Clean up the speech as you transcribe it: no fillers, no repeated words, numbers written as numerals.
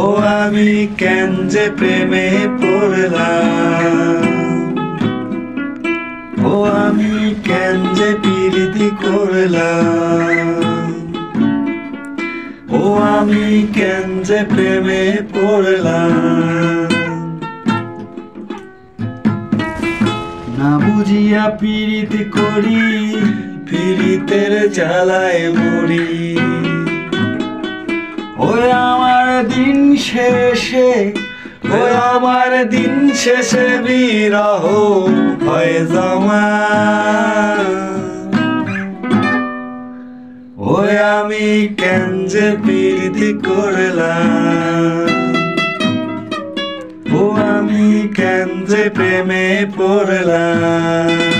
ও আমি কেন যে প্রেমে পড়লাম, ও আমি কেন যে প্রীতি করলাম, ও আমি কেন যে প্রেমে পড়লাম। না বুঝিয়া প্রীতি করি, প্রীতের জ্বালায় মরি। ওই আমার দিন শেষে, ওই আমার দিন শেষে বিরহ হয় জমা। ওই আমি কেন যে প্রীতি করলাম, ও আমি কেন যে প্রেমে পড়লাম।